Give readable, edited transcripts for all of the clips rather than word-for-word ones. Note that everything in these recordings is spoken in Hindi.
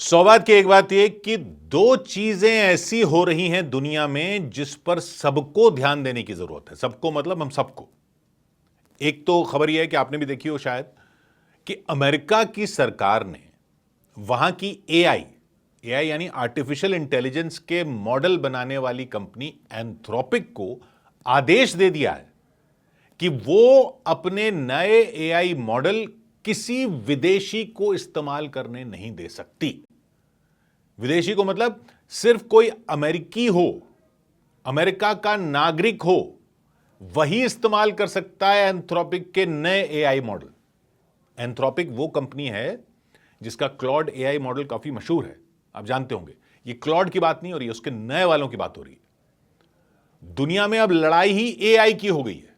सौभाग्य की एक बात यह कि दो चीजें ऐसी हो रही हैं दुनिया में जिस पर सबको ध्यान देने की जरूरत है। सबको मतलब हम सबको। एक तो खबर यह है कि आपने भी देखी हो शायद कि अमेरिका की सरकार ने वहां की एआई एआई यानी आर्टिफिशियल इंटेलिजेंस के मॉडल बनाने वाली कंपनी एंथ्रोपिक को आदेश दे दिया है कि वो अपने नए एआई मॉडल किसी विदेशी को इस्तेमाल करने नहीं दे सकती। विदेशी को मतलब सिर्फ कोई अमेरिकी हो, अमेरिका का नागरिक हो, वही इस्तेमाल कर सकता है एंथ्रोपिक के नए एआई मॉडल। एंथ्रोपिक वो कंपनी है जिसका क्लॉड एआई मॉडल काफी मशहूर है, आप जानते होंगे। ये क्लॉड की बात नहीं हो रही है, उसके नए वालों की बात हो रही है। दुनिया में अब लड़ाई ही एआई की हो गई है।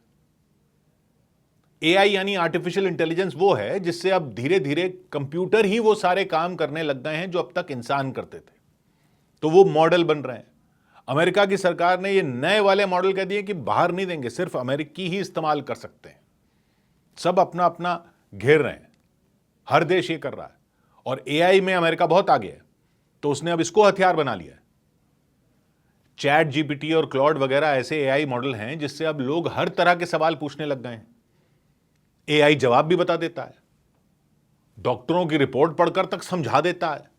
एआई यानी आर्टिफिशियल इंटेलिजेंस वो है जिससे अब धीरे धीरे कंप्यूटर ही वो सारे काम करने लग गए हैं जो अब तक इंसान करते थे। तो वो मॉडल बन रहे हैं। अमेरिका की सरकार ने ये नए वाले मॉडल कह दिए कि बाहर नहीं देंगे, सिर्फ अमेरिकी ही इस्तेमाल कर सकते हैं। सब अपना अपना घेर रहे हैं, हर देश ये कर रहा है। और एआई में अमेरिका बहुत आगे है, तो उसने अब इसको हथियार बना लिया है। चैट जीपीटी और क्लॉड वगैरह ऐसे एआई मॉडल हैं जिससे अब लोग हर तरह के सवाल पूछने लग गए हैं। एआई जवाब भी बता देता है, डॉक्टरों की रिपोर्ट पढ़कर तक समझा देता है,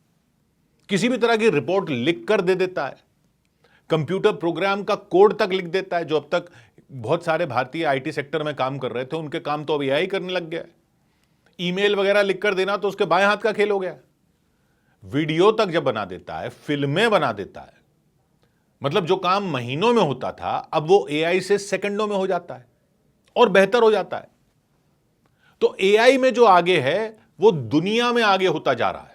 किसी भी तरह की रिपोर्ट लिख कर दे देता है, कंप्यूटर प्रोग्राम का कोड तक लिख देता है। जो अब तक बहुत सारे भारतीय आईटी सेक्टर में काम कर रहे थे उनके काम तो अब एआई करने लग गया है। ईमेल वगैरह लिख कर देना तो उसके बाएं हाथ का खेल हो गया। वीडियो तक जब बना देता है, फिल्में बना देता है, मतलब जो काम महीनों में होता था अब वो एआई से सेकंडों में हो जाता है और बेहतर हो जाता है। तो एआई में जो आगे है वो दुनिया में आगे होता जा रहा है।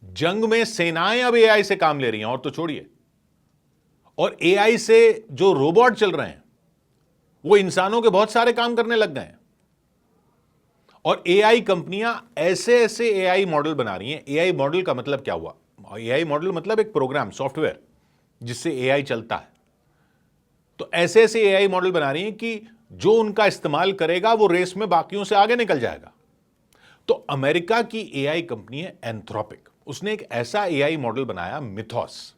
जंग में सेनाएं अब एआई से काम ले रही हैं, और तो छोड़िए। और एआई से जो रोबोट चल रहे हैं वो इंसानों के बहुत सारे काम करने लग गए हैं। और एआई कंपनियां ऐसे ऐसे एआई मॉडल बना रही हैं। एआई मॉडल का मतलब क्या हुआ? एआई मॉडल मतलब एक प्रोग्राम, सॉफ्टवेयर जिससे एआई चलता है। तो ऐसे ऐसे एआई मॉडल बना रही हैं कि जो उनका इस्तेमाल करेगा वो रेस में बाकियों से आगे निकल जाएगा। तो अमेरिका की एआई कंपनी है एंथ्रोपिक। उसने एक ऐसा एआई मॉडल बनाया, मिथोस।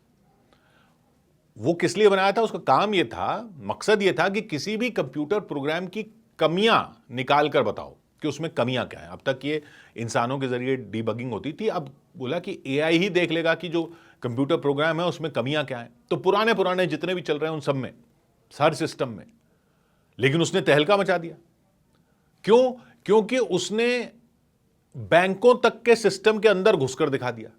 वो किस लिए बनाया था? उसका काम यह था, मकसद यह था कि किसी भी कंप्यूटर प्रोग्राम की कमियां निकाल कर बताओ कि उसमें कमियां क्या हैं। अब तक ये इंसानों के जरिए डीबगिंग होती थी, अब बोला कि एआई ही देख लेगा कि जो कंप्यूटर प्रोग्राम है उसमें कमियां क्या हैं। तो पुराने पुराने जितने भी चल रहे हैं उन सब में, हर सिस्टम में। लेकिन उसने तहलका मचा दिया। क्यों? क्योंकि उसने बैंकों तक के सिस्टम के अंदर घुसकर दिखा दिया।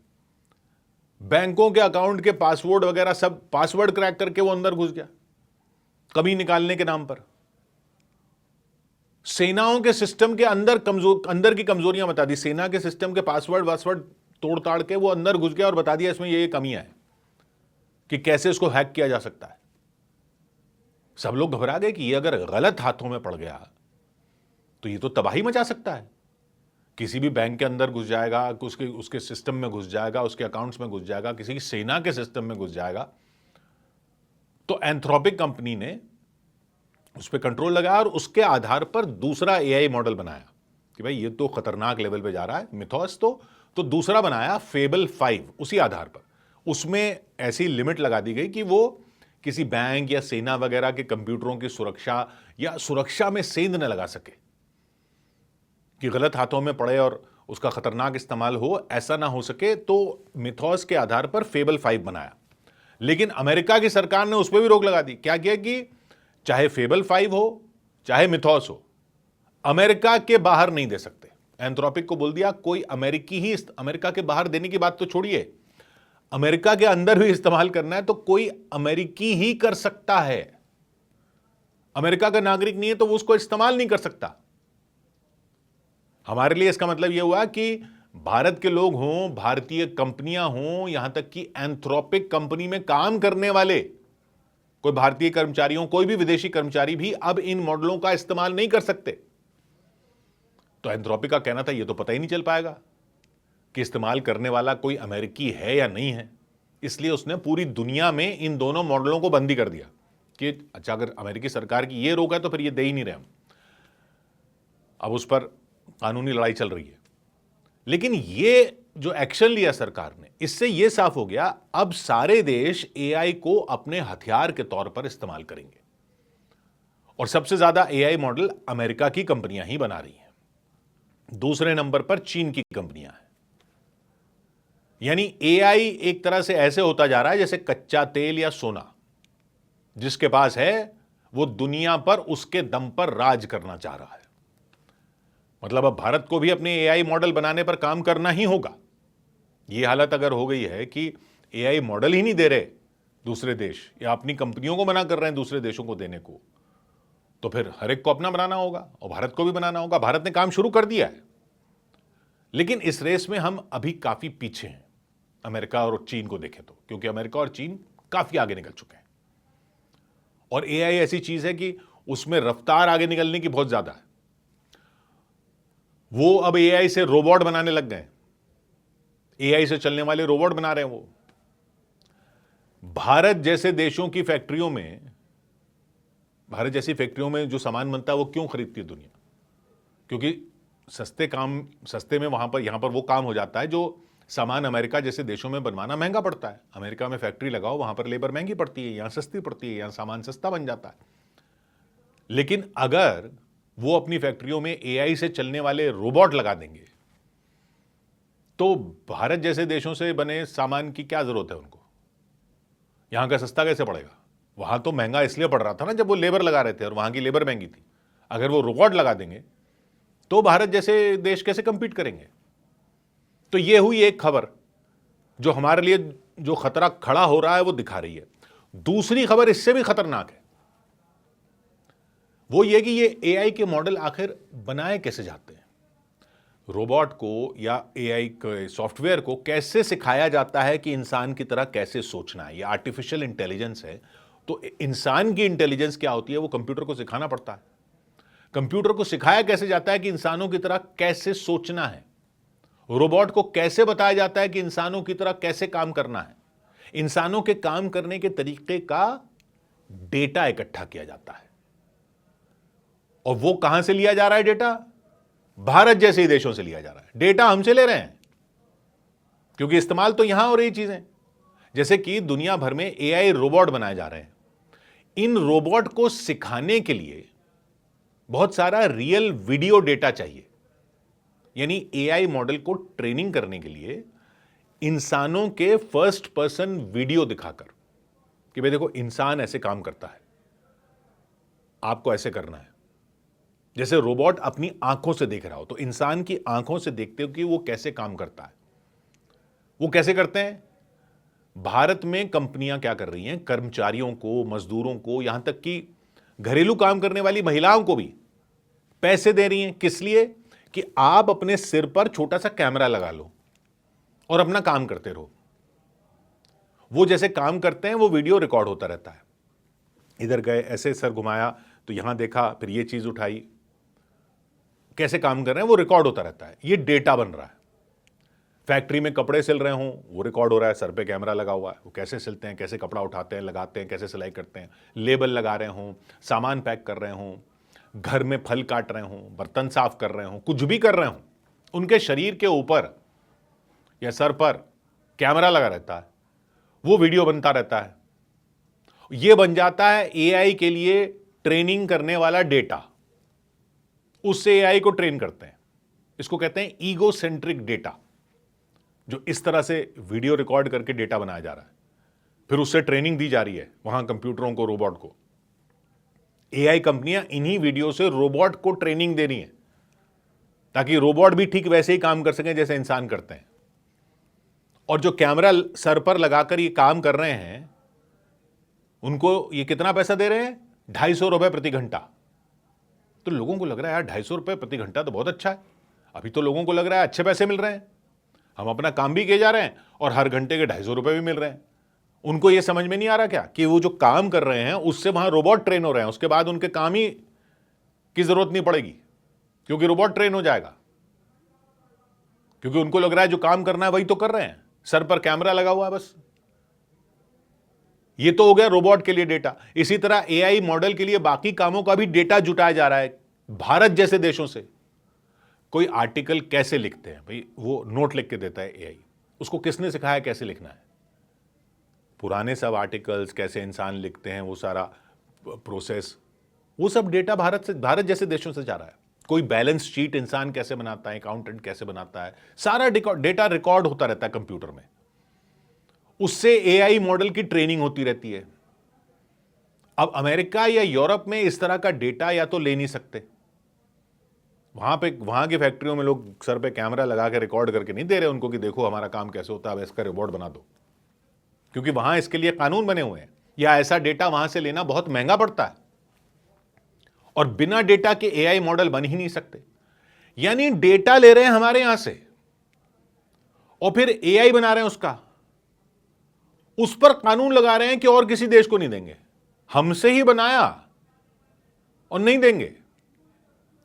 बैंकों के अकाउंट के पासवर्ड वगैरह सब, पासवर्ड क्रैक करके वो अंदर घुस गया, कमी निकालने के नाम पर। सेनाओं के सिस्टम के अंदर की कमजोरियां बता दी। सेना के सिस्टम के पासवर्ड तोड़ ताड़ के वो अंदर घुस गया और बता दिया इसमें ये कमियां हैं कि कैसे इसको हैक किया जा सकता है। सब लोग घबरा गए कि ये अगर गलत हाथों में पड़ गया तो ये तो तबाही मचा सकता है। किसी भी बैंक के अंदर घुस जाएगा, उसके सिस्टम में घुस जाएगा, उसके अकाउंट्स में घुस जाएगा, किसी की सेना के सिस्टम में घुस जाएगा। तो एंथ्रोपिक कंपनी ने उस पर कंट्रोल लगाया और उसके आधार पर दूसरा एआई मॉडल बनाया कि भाई ये तो खतरनाक लेवल पे जा रहा है, मिथोस। तो दूसरा बनाया फेबल 5। उसी आधार पर उसमें ऐसी लिमिट लगा दी गई कि वो किसी बैंक या सेना वगैरह के कंप्यूटरों की सुरक्षा या सुरक्षा में सेंध न लगा सके कि गलत हाथों में पड़े और उसका खतरनाक इस्तेमाल हो, ऐसा ना हो सके। तो मिथोस के आधार पर फेबल 5 बनाया। लेकिन अमेरिका की सरकार ने उस पर भी रोक लगा दी। क्या किया कि चाहे फेबल 5 हो चाहे मिथोस हो, अमेरिका के बाहर नहीं दे सकते। एंथ्रोपिक को बोल दिया कोई अमेरिकी ही, अमेरिका के बाहर देने की बात तो छोड़िए, अमेरिका के अंदर भी इस्तेमाल करना है तो कोई अमेरिकी ही कर सकता है। अमेरिका का नागरिक नहीं है तो वो उसको इस्तेमाल नहीं कर सकता। हमारे लिए इसका मतलब यह हुआ कि भारत के लोग हों, भारतीय कंपनियां हों, यहां तक कि एंथ्रोपिक कंपनी में काम करने वाले कोई भारतीय कर्मचारी हो, कोई भी विदेशी कर्मचारी भी अब इन मॉडलों का इस्तेमाल नहीं कर सकते। तो एंथ्रोपिक का कहना था ये तो पता ही नहीं चल पाएगा कि इस्तेमाल करने वाला कोई अमेरिकी है या नहीं है। इसलिए उसने पूरी दुनिया में इन दोनों मॉडलों को बंद ही कर दिया कि अच्छा, अगर अमेरिकी सरकार की ये रोक है तो फिर ये दे ही नहीं रहे हम। अब उस पर कानूनी लड़ाई चल रही है। लेकिन ये जो एक्शन लिया सरकार ने, इससे यह साफ हो गया अब सारे देश एआई को अपने हथियार के तौर पर इस्तेमाल करेंगे। और सबसे ज्यादा एआई मॉडल अमेरिका की कंपनियां ही बना रही हैं, दूसरे नंबर पर चीन की कंपनियां हैं। यानी एआई एक तरह से ऐसे होता जा रहा है जैसे कच्चा तेल या सोना, जिसके पास है वो दुनिया पर उसके दम पर राज करना चाह रहा है। मतलब अब भारत को भी अपने एआई मॉडल बनाने पर काम करना ही होगा। ये हालत अगर हो गई है कि एआई मॉडल ही नहीं दे रहे दूसरे देश, या अपनी कंपनियों को मना कर रहे हैं दूसरे देशों को देने को, तो फिर हर एक को अपना बनाना होगा और भारत को भी बनाना होगा। भारत ने काम शुरू कर दिया है, लेकिन इस रेस में हम अभी काफी पीछे हैं अमेरिका और चीन को देखें तो, क्योंकि अमेरिका और चीन काफी आगे निकल चुके हैं। और एआई ऐसी चीज है कि उसमें रफ्तार आगे निकलने की बहुत ज्यादा है। वो अब एआई से रोबोट बनाने लग गए, एआई से चलने वाले रोबोट बना रहे हैं वो। भारत जैसी फैक्ट्रियों में जो सामान बनता है वो क्यों खरीदती है दुनिया? क्योंकि सस्ते में यहां पर वो काम हो जाता है जो सामान अमेरिका जैसे देशों में बनवाना महंगा पड़ता है। अमेरिका में फैक्ट्री लगाओ, वहां पर लेबर महंगी पड़ती है, यहां सस्ती पड़ती है, यहां सामान सस्ता बन जाता है। लेकिन अगर वो अपनी फैक्ट्रियों में एआई से चलने वाले रोबोट लगा देंगे तो भारत जैसे देशों से बने सामान की क्या जरूरत है उनको? यहां का सस्ता कैसे पड़ेगा? वहां तो महंगा इसलिए पड़ रहा था ना जब वो लेबर लगा रहे थे, और वहां की लेबर महंगी थी। अगर वो रोबोट लगा देंगे तो भारत जैसे देश कैसे कंपीट करेंगे? तो ये हुई एक खबर जो हमारे लिए जो खतरा खड़ा हो रहा है वो दिखा रही है। दूसरी खबर इससे भी खतरनाक है, वो ये कि ये एआई के मॉडल आखिर बनाए कैसे जाते हैं? रोबोट को या एआई के सॉफ्टवेयर को कैसे सिखाया जाता है कि इंसान की तरह कैसे सोचना है? ये आर्टिफिशियल इंटेलिजेंस है, तो इंसान की इंटेलिजेंस क्या होती है वो कंप्यूटर को सिखाना पड़ता है। कंप्यूटर को सिखाया कैसे जाता है कि इंसानों की तरह कैसे सोचना है? रोबोट को कैसे बताया जाता है कि इंसानों की तरह कैसे काम करना है? इंसानों के काम करने के तरीके का डेटा इकट्ठा किया जाता है, और वो कहां से लिया जा रहा है डेटा? भारत जैसे ही देशों से लिया जा रहा है। डेटा हमसे ले रहे हैं, क्योंकि इस्तेमाल तो यहां हो रही चीजें। जैसे कि दुनिया भर में एआई रोबोट बनाए जा रहे हैं। इन रोबोट को सिखाने के लिए बहुत सारा रियल वीडियो डेटा चाहिए। यानी एआई मॉडल को ट्रेनिंग करने के लिए इंसानों के फर्स्ट पर्सन वीडियो दिखाकर कि भाई देखो इंसान ऐसे काम करता है, आपको ऐसे करना है। जैसे रोबोट अपनी आंखों से देख रहा हो, तो इंसान की आंखों से देखते हो कि वो कैसे काम करता है। वो कैसे करते हैं? भारत में कंपनियां क्या कर रही हैं? कर्मचारियों को, मजदूरों को, यहां तक कि घरेलू काम करने वाली महिलाओं को भी पैसे दे रही हैं। किस लिए? कि आप अपने सिर पर छोटा सा कैमरा लगा लो और अपना काम करते रहो। वो जैसे काम करते हैं वो वीडियो रिकॉर्ड होता रहता है। इधर गए, ऐसे सर घुमाया तो यहां देखा, फिर ये चीज उठाई, कैसे काम कर रहे हैं वो रिकॉर्ड होता रहता है। ये डेटा बन रहा है। फैक्ट्री में कपड़े सिल रहे हों, वो रिकॉर्ड हो रहा है, सर पे कैमरा लगा हुआ है, वो कैसे सिलते हैं, कैसे कपड़ा उठाते हैं, लगाते हैं, कैसे सिलाई करते हैं। लेबल लगा रहे हों, सामान पैक कर रहे हों, घर में फल काट रहे हों, बर्तन साफ कर रहे हों, कुछ भी कर रहे हों, उनके शरीर के ऊपर या सर पर कैमरा लगा रहता है, वो वीडियो बनता रहता है। ये बन जाता है एआई के लिए ट्रेनिंग करने वाला डेटा। उससे एआई को ट्रेन करते हैं। इसको कहते हैं ईगो सेंट्रिक डेटा, जो इस तरह से वीडियो रिकॉर्ड करके डेटा बनाया जा रहा है। फिर उससे ट्रेनिंग दी जा रही है वहां कंप्यूटरों को, रोबोट को। एआई कंपनियां इन्हीं वीडियो से रोबोट को ट्रेनिंग दे रही हैं, ताकि रोबोट भी ठीक वैसे ही काम कर सकें जैसे इंसान करते हैं। और जो कैमरा सर पर लगाकर ये काम कर रहे हैं, उनको ये कितना पैसा दे रहे हैं? 250 रुपए प्रति घंटा। तो लोगों को लग रहा है यार 250 रुपए प्रति घंटा तो बहुत अच्छा है। अभी तो लोगों को लग रहा है अच्छे पैसे मिल रहे हैं, हम अपना काम भी किए जा रहे हैं और हर घंटे के 250 रुपए भी मिल रहे हैं। उनको यह समझ में नहीं आ रहा क्या कि वो जो काम कर रहे हैं उससे वहां रोबोट ट्रेन हो रहे हैं, उसके बाद उनके काम ही की जरूरत नहीं पड़ेगी, क्योंकि रोबोट ट्रेन हो जाएगा। क्योंकि उनको लग रहा है जो काम करना है वही तो कर रहे हैं, सर पर कैमरा लगा हुआ है बस। ये तो हो गया रोबोट के लिए डेटा। इसी तरह एआई मॉडल के लिए बाकी कामों का भी डेटा जुटाया जा रहा है भारत जैसे देशों से। कोई आर्टिकल कैसे लिखते हैं भाई, वो नोट लिख के देता है एआई, उसको किसने सिखाया कैसे लिखना है? पुराने सब आर्टिकल्स कैसे इंसान लिखते हैं, वो सारा प्रोसेस, वो सब डेटा भारत जैसे देशों से जा रहा है। कोई बैलेंस शीट इंसान कैसे बनाता है, अकाउंटेंट कैसे बनाता है, सारा डेटा रिकॉर्ड होता रहता है कंप्यूटर में, उससे एआई मॉडल की ट्रेनिंग होती रहती है। अब अमेरिका या यूरोप में इस तरह का डेटा या तो ले नहीं सकते, वहां की फैक्ट्रियों में लोग सर पे कैमरा लगा के रिकॉर्ड करके नहीं दे रहे उनको कि देखो हमारा काम कैसे होता है, अब इसका रिपोर्ट बना दो, क्योंकि वहां इसके लिए कानून बने हुए हैं, या ऐसा डेटा वहां से लेना बहुत महंगा पड़ता है, और बिना डेटा के एआई मॉडल बन ही नहीं सकते। यानी डेटा ले रहे हैं हमारे यहां से और फिर एआई बना रहे हैं उसका, उस पर कानून लगा रहे हैं कि और किसी देश को नहीं देंगे, हमसे ही बनाया और नहीं देंगे।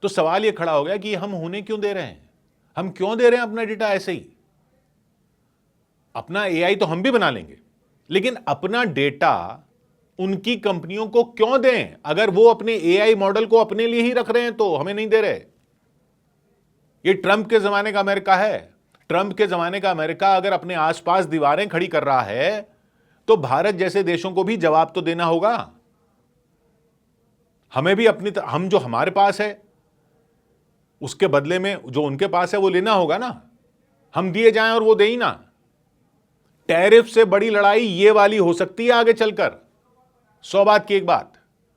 तो सवाल यह खड़ा हो गया कि हम होने क्यों दे रहे हैं, हम क्यों दे रहे हैं अपना डेटा ऐसे ही? अपना एआई तो हम भी बना लेंगे, लेकिन अपना डेटा उनकी कंपनियों को क्यों दें? अगर वो अपने एआई मॉडल को अपने लिए ही रख रहे हैं तो हमें नहीं दे रहे। ये ट्रंप के जमाने का अमेरिका है। ट्रंप के जमाने का अमेरिका अगर अपने आसपास दीवारें खड़ी कर रहा है तो भारत जैसे देशों को भी जवाब तो देना होगा। हमें भी हम जो हमारे पास है उसके बदले में जो उनके पास है वो लेना होगा ना। हम दिए जाएं और वो दे ही ना। टैरिफ से बड़ी लड़ाई ये वाली हो सकती है आगे चलकर, 100 बात की एक बात।